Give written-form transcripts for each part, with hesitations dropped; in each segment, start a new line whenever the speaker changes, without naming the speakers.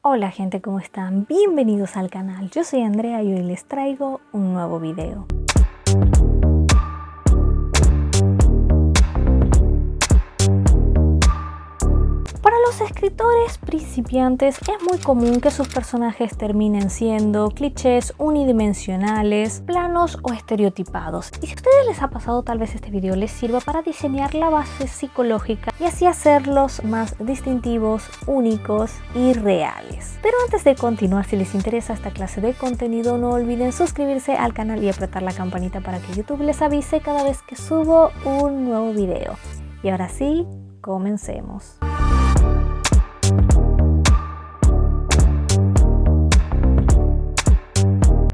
Hola gente, ¿cómo están? Bienvenidos al canal. Yo soy Andrea y hoy les traigo un nuevo video. Para los escritores principiantes es muy común que sus personajes terminen siendo clichés unidimensionales, planos o estereotipados. Y si a ustedes les ha pasado, tal vez este video les sirva para diseñar la base psicológica y así hacerlos más distintivos, únicos y reales. Pero antes de continuar, si les interesa esta clase de contenido, no olviden suscribirse al canal y apretar la campanita para que YouTube les avise cada vez que subo un nuevo video. Y ahora sí, comencemos.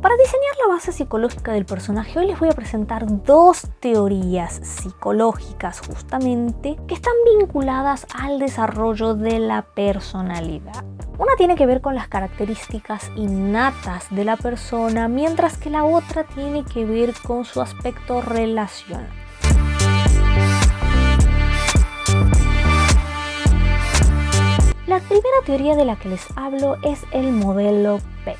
Para diseñar la base psicológica del personaje, hoy les voy a presentar dos teorías psicológicas justamente que están vinculadas al desarrollo de la personalidad. Una tiene que ver con las características innatas de la persona, mientras que la otra tiene que ver con su aspecto relacional. La primera teoría de la que les hablo es el modelo PET.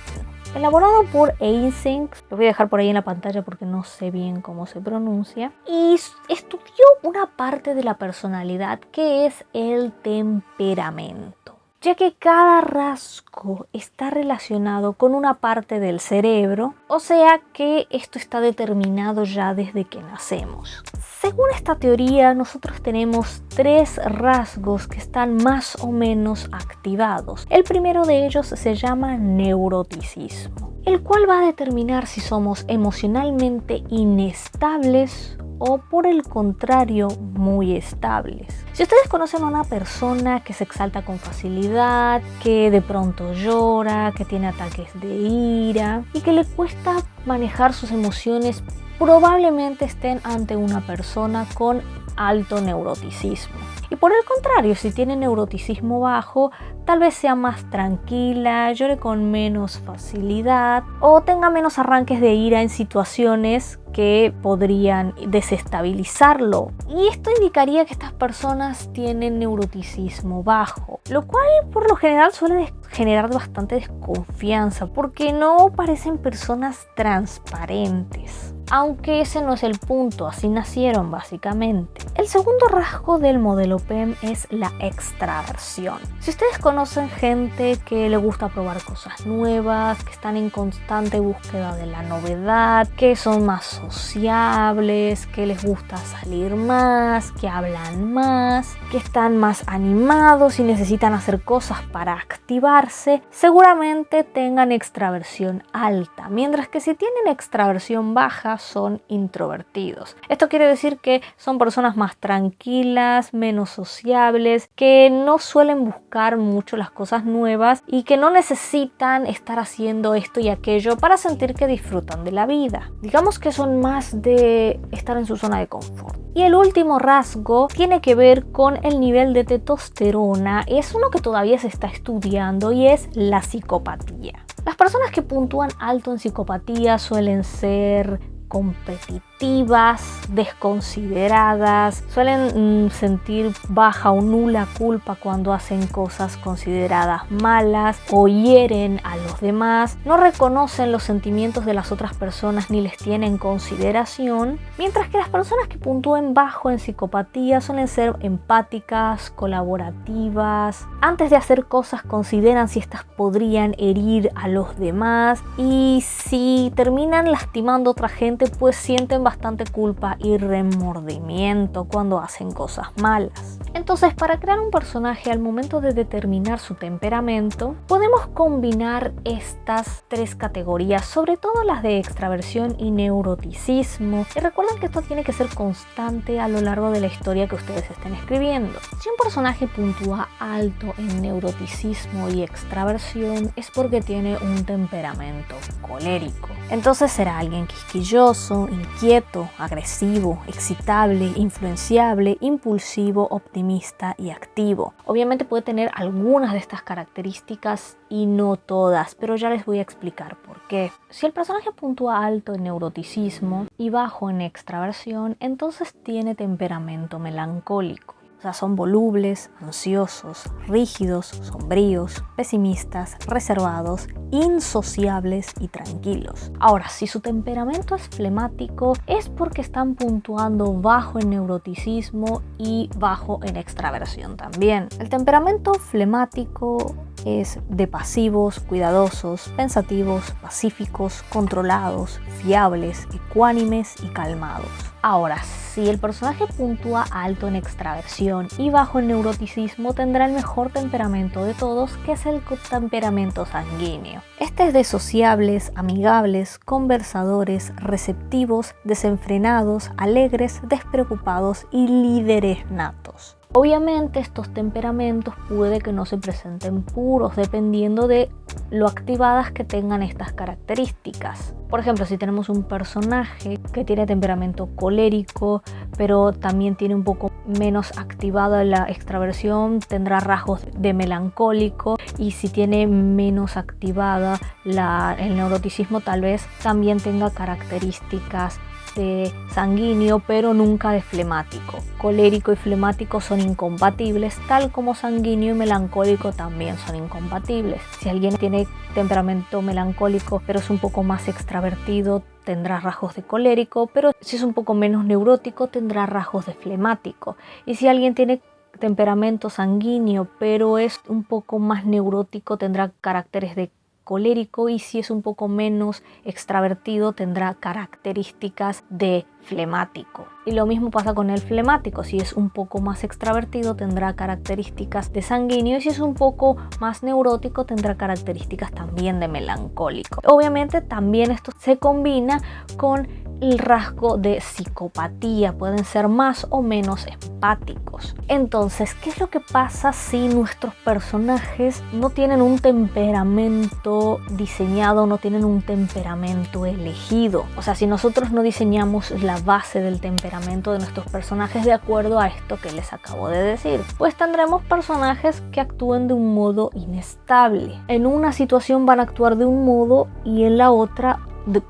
Elaborado por Eysenck, lo voy a dejar por ahí en la pantalla porque no sé bien cómo se pronuncia, y estudió una parte de la personalidad que es el temperamento, ya que cada rasgo está relacionado con una parte del cerebro, o sea que esto está determinado ya desde que nacemos. Según esta teoría, nosotros tenemos tres rasgos que están más o menos activados. El primero de ellos se llama neuroticismo, el cual va a determinar si somos emocionalmente inestables o por el contrario muy estables. Si ustedes conocen a una persona que se exalta con facilidad, que de pronto llora, que tiene ataques de ira y que le cuesta manejar sus emociones, probablemente estén ante una persona con alto neuroticismo. Y por el contrario, si tiene neuroticismo bajo, tal vez sea más tranquila, llore con menos facilidad o tenga menos arranques de ira en situaciones que podrían desestabilizarlo. Y esto indicaría que estas personas tienen neuroticismo bajo, lo cual por lo general suele generar bastante desconfianza porque no parecen personas transparentes. Aunque ese no es el punto, así nacieron básicamente. El segundo rasgo del modelo PEM es la extraversión. Si ustedes conocen gente que le gusta probar cosas nuevas, que están en constante búsqueda de la novedad, que son más sociables, que les gusta salir más, que hablan más, que están más animados y necesitan hacer cosas para activarse, seguramente tengan extraversión alta, mientras que si tienen extraversión baja, son introvertidos. Esto quiere decir que son personas más tranquilas, menos sociables, que no suelen buscar mucho las cosas nuevas y que no necesitan estar haciendo esto y aquello para sentir que disfrutan de la vida. Digamos que son más de estar en su zona de confort. Y el último rasgo tiene que ver con el nivel de testosterona. Es uno que todavía se está estudiando y es la psicopatía. Las personas que puntúan alto en psicopatía suelen ser competitivas, desconsideradas, suelen sentir baja o nula culpa cuando hacen cosas consideradas malas o hieren a los demás, no reconocen los sentimientos de las otras personas ni les tienen consideración, mientras que las personas que puntúen bajo en psicopatía suelen ser empáticas, colaborativas, antes de hacer cosas consideran si estas podrían herir a los demás y si terminan lastimando a otra gente, pues sienten bastante culpa y remordimiento cuando hacen cosas malas. Entonces, para crear un personaje al momento de determinar su temperamento, podemos combinar estas tres categorías, sobre todo las de extraversión y neuroticismo. Y recuerden que esto tiene que ser constante a lo largo de la historia que ustedes estén escribiendo. Si un personaje puntúa alto en neuroticismo y extraversión, es porque tiene un temperamento colérico. Entonces será alguien quisquilloso, inquieto, agresivo, excitable, influenciable, impulsivo, optimista y activo. Obviamente puede tener algunas de estas características y no todas, pero ya les voy a explicar por qué. Si el personaje puntúa alto en neuroticismo y bajo en extraversión, entonces tiene temperamento melancólico. O sea, son volubles, ansiosos, rígidos, sombríos, pesimistas, reservados, insociables y tranquilos. Ahora, si su temperamento es flemático, es porque están puntuando bajo en neuroticismo y bajo en extraversión también. El temperamento flemático es de pasivos, cuidadosos, pensativos, pacíficos, controlados, fiables, ecuánimes y calmados. Ahora, si el personaje puntúa alto en extraversión y bajo en neuroticismo, tendrá el mejor temperamento de todos, que es el temperamento sanguíneo. Este es de sociables, amigables, conversadores, receptivos, desenfrenados, alegres, despreocupados y líderes natos. Obviamente estos temperamentos puede que no se presenten puros dependiendo de lo activadas que tengan estas características. Por ejemplo, si tenemos un personaje que tiene temperamento colérico, pero también tiene un poco menos activada la extraversión, tendrá rasgos de melancólico, y si tiene menos activada el neuroticismo, tal vez también tenga características de sanguíneo, pero nunca de flemático. Colérico y flemático son incompatibles, tal como sanguíneo y melancólico también son incompatibles. Si alguien tiene temperamento melancólico, pero es un poco más extravertido, tendrá rasgos de colérico, pero si es un poco menos neurótico, tendrá rasgos de flemático. Y si alguien tiene temperamento sanguíneo, pero es un poco más neurótico, tendrá caracteres de colérico, y si es un poco menos extravertido, tendrá características de flemático. Y lo mismo pasa con el flemático: si es un poco más extravertido, tendrá características de sanguíneo, y si es un poco más neurótico, tendrá características también de melancólico. Obviamente también esto se combina con el rasgo de psicopatía, pueden ser más o menos empáticos. Entonces, ¿qué es lo que pasa si nuestros personajes no tienen un temperamento diseñado, no tienen un temperamento elegido? O sea, si nosotros no diseñamos la base del temperamento de nuestros personajes de acuerdo a esto que les acabo de decir, pues tendremos personajes que actúen de un modo inestable. En una situación van a actuar de un modo y en la otra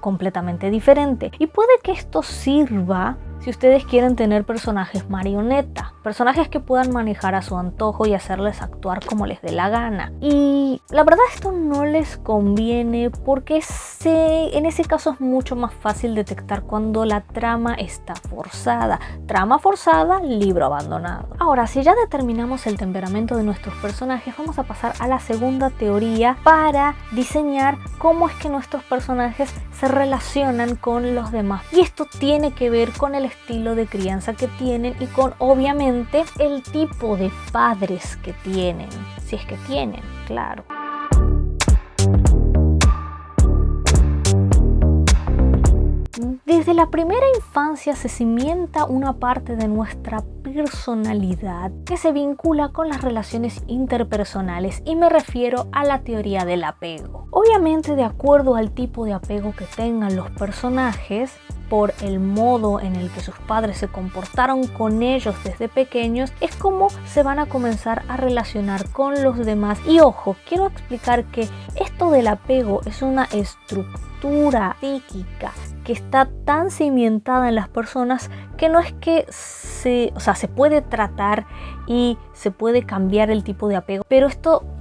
completamente diferente. Y puede que esto sirva si ustedes quieren tener personajes marioneta, personajes que puedan manejar a su antojo y hacerles actuar como les dé la gana. Y la verdad esto no les conviene, porque en ese caso es mucho más fácil detectar cuando la trama está forzada. Trama forzada, libro abandonado. Ahora, si ya determinamos el temperamento de nuestros personajes, vamos a pasar a la segunda teoría para diseñar cómo es que nuestros personajes se relacionan con los demás. Y esto tiene que ver con el estilo de crianza que tienen y con, obviamente, el tipo de padres que tienen, si es que tienen, claro. Desde la primera infancia se cimienta una parte de nuestra personalidad que se vincula con las relaciones interpersonales, y me refiero a la teoría del apego. Obviamente, de acuerdo al tipo de apego que tengan los personajes, por el modo en el que sus padres se comportaron con ellos desde pequeños, es como se van a comenzar a relacionar con los demás. Y ojo, quiero explicar que esto del apego es una estructura psíquica que está tan cimentada en las personas que no es que se puede tratar y se puede cambiar el tipo de apego, pero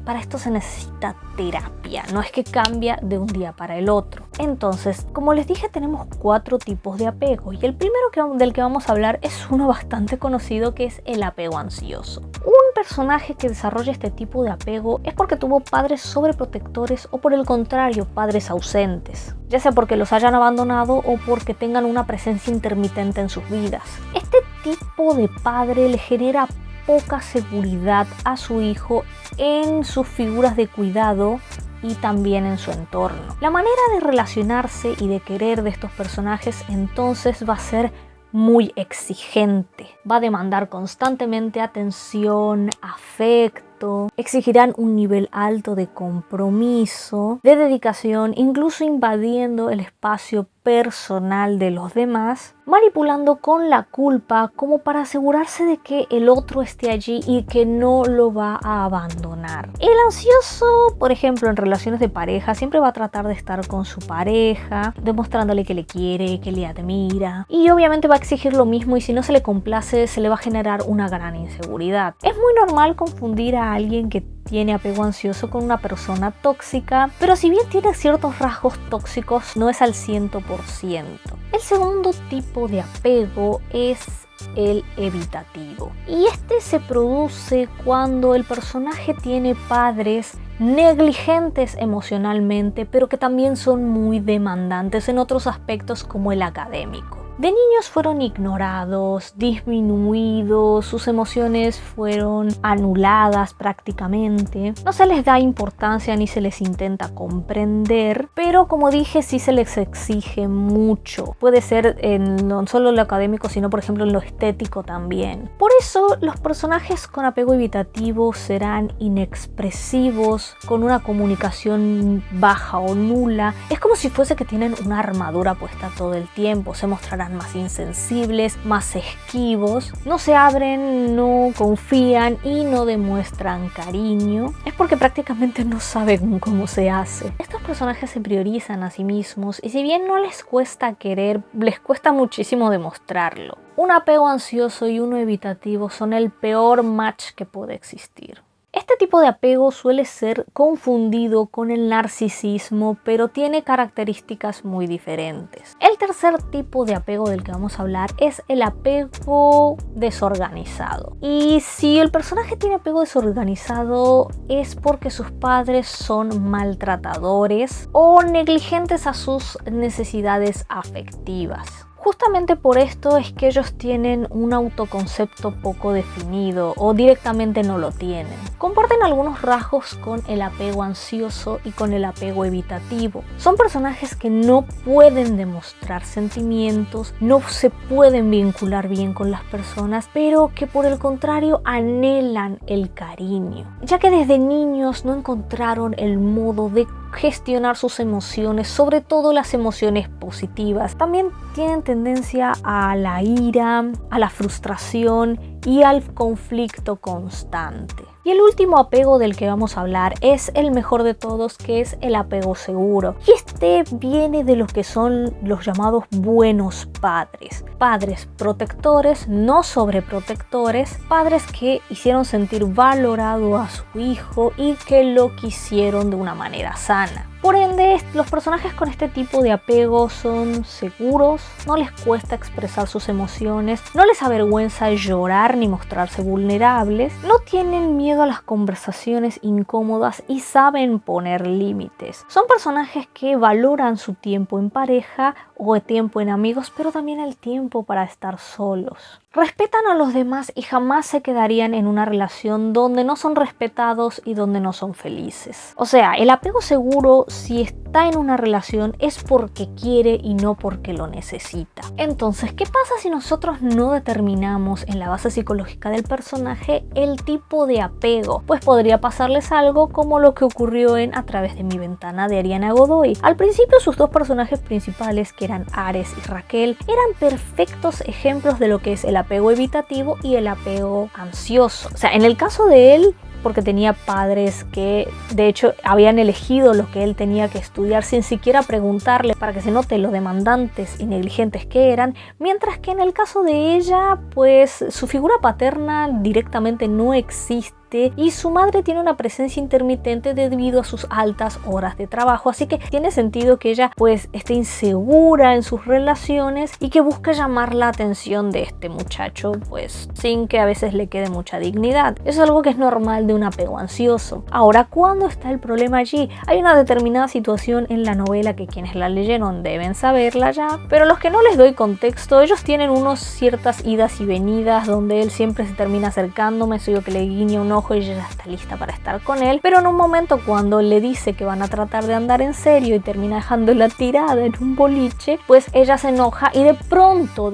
para esto se necesita terapia, no es que cambia de un día para el otro. Entonces, como les dije, tenemos 4 tipos de apego, y el primero del que vamos a hablar es uno bastante conocido, que es el apego ansioso. Un personaje que desarrolla este tipo de apego es porque tuvo padres sobreprotectores, o por el contrario, padres ausentes, ya sea porque los hayan abandonado o porque tengan una presencia intermitente en sus vidas. Este tipo de padre le genera poca seguridad a su hijo en sus figuras de cuidado y también en su entorno. La manera de relacionarse y de querer de estos personajes entonces va a ser muy exigente. Va a demandar constantemente atención, afecto, exigirán un nivel alto de compromiso, de dedicación, incluso invadiendo el espacio personal de los demás, manipulando con la culpa como para asegurarse de que el otro esté allí y que no lo va a abandonar. El ansioso, por ejemplo, en relaciones de pareja, siempre va a tratar de estar con su pareja, demostrándole que le quiere, que le admira, y obviamente va a exigir lo mismo, y si no se le complace, se le va a generar una gran inseguridad. Es muy normal confundir a alguien que tiene apego ansioso con una persona tóxica, pero si bien tiene ciertos rasgos tóxicos, no es al 100%. El segundo tipo de apego es el evitativo, y este se produce cuando el personaje tiene padres negligentes emocionalmente, pero que también son muy demandantes en otros aspectos como el académico. De niños fueron ignorados, disminuidos, sus emociones fueron anuladas prácticamente. No se les da importancia ni se les intenta comprender, pero como dije, sí se les exige mucho. Puede ser en no solo lo académico, sino por ejemplo en lo estético también. Por eso los personajes con apego evitativo serán inexpresivos, con una comunicación baja o nula. Es como si fuese que tienen una armadura puesta todo el tiempo. Se mostrarán más insensibles, más esquivos, no se abren, no confían y no demuestran cariño. Es porque prácticamente no saben cómo se hace. Estos personajes se priorizan a sí mismos, y si bien no les cuesta querer, les cuesta muchísimo demostrarlo. Un apego ansioso y uno evitativo son el peor match que puede existir. Este tipo de apego suele ser confundido con el narcisismo, pero tiene características muy diferentes. El tercer tipo de apego del que vamos a hablar es el apego desorganizado. Y si el personaje tiene apego desorganizado, es porque sus padres son maltratadores o negligentes a sus necesidades afectivas. Justamente por esto es que ellos tienen un autoconcepto poco definido o directamente no lo tienen. Comparten algunos rasgos con el apego ansioso y con el apego evitativo. Son personajes que no pueden demostrar sentimientos, no se pueden vincular bien con las personas, pero que por el contrario anhelan el cariño, ya que desde niños no encontraron el modo de gestionar sus emociones, sobre todo las emociones positivas. También tienen tendencia a la ira, a la frustración y al conflicto constante. Y el último apego del que vamos a hablar es el mejor de todos, que es el apego seguro. Y este viene de lo que son los llamados buenos padres. Padres protectores, no sobreprotectores, padres que hicieron sentir valorado a su hijo y que lo quisieron de una manera sana. Por ende, los personajes con este tipo de apego son seguros, no les cuesta expresar sus emociones, no les avergüenza llorar ni mostrarse vulnerables, no tienen miedo a las conversaciones incómodas y saben poner límites. Son personajes que valoran su tiempo en pareja o el tiempo en amigos, pero también el tiempo para estar solos. Respetan a los demás y jamás se quedarían en una relación donde no son respetados y donde no son felices. O sea, el apego seguro, si está en una relación, es porque quiere y no porque lo necesita. Entonces, ¿qué pasa si nosotros no determinamos en la base psicológica del personaje el tipo de apego? Pues podría pasarles algo como lo que ocurrió en A través de mi ventana de Ariana Godoy. Al principio, sus dos personajes principales, que eran Ares y Raquel, eran perfectos ejemplos de lo que es el apego evitativo y el apego ansioso. O sea, en el caso de él, porque tenía padres que de hecho habían elegido lo que él tenía que estudiar sin siquiera preguntarle, para que se note lo demandantes y negligentes que eran, mientras que en el caso de ella, pues su figura paterna directamente no existe y su madre tiene una presencia intermitente debido a sus altas horas de trabajo, así que tiene sentido que ella pues esté insegura en sus relaciones y que busque llamar la atención de este muchacho, pues sin que a veces le quede mucha dignidad. Eso es algo que es normal de un apego ansioso. Ahora, ¿cuándo está el problema allí? Hay una determinada situación en la novela que quienes la leyeron deben saberla ya, pero los que no les doy contexto, ellos tienen unos ciertas idas y venidas donde él siempre se termina acercándome, soy yo que le guiño un ojo y ella ya está lista para estar con él, pero en un momento cuando le dice que van a tratar de andar en serio y termina dejándola tirada en un boliche, pues ella se enoja y de pronto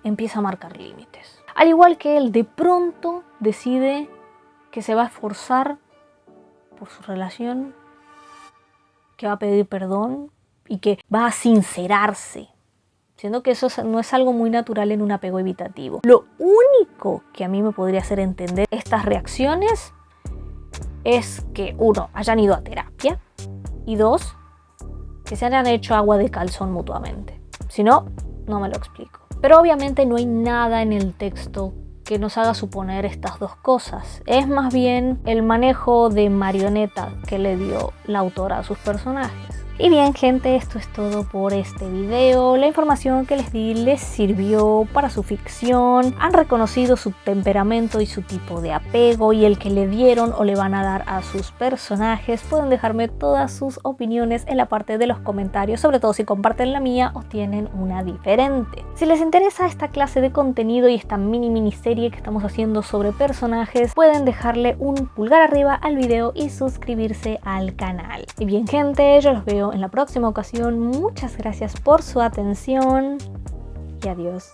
empieza a marcar límites. Al igual que él, de pronto decide que se va a esforzar por su relación, que va a pedir perdón y que va a sincerarse. Siendo que eso no es algo muy natural en un apego evitativo. Lo único que a mí me podría hacer entender estas reacciones es que, 1, hayan ido a terapia y 2, que se hayan hecho agua de calzón mutuamente. Si no, no me lo explico. Pero obviamente no hay nada en el texto que nos haga suponer estas dos cosas. Es más bien el manejo de marioneta que le dio la autora a sus personajes. Y bien, gente, esto es todo por este video. La información que les di les sirvió para su ficción. Han reconocido su temperamento y su tipo de apego y el que le dieron o le van a dar a sus personajes. Pueden dejarme todas sus opiniones en la parte de los comentarios, sobre todo si comparten la mía o tienen una diferente. Si les interesa esta clase de contenido y esta miniserie que estamos haciendo sobre personajes, pueden dejarle un pulgar arriba al video y suscribirse al canal. Y bien, gente, yo los veo en la próxima ocasión. Muchas gracias por su atención y adiós.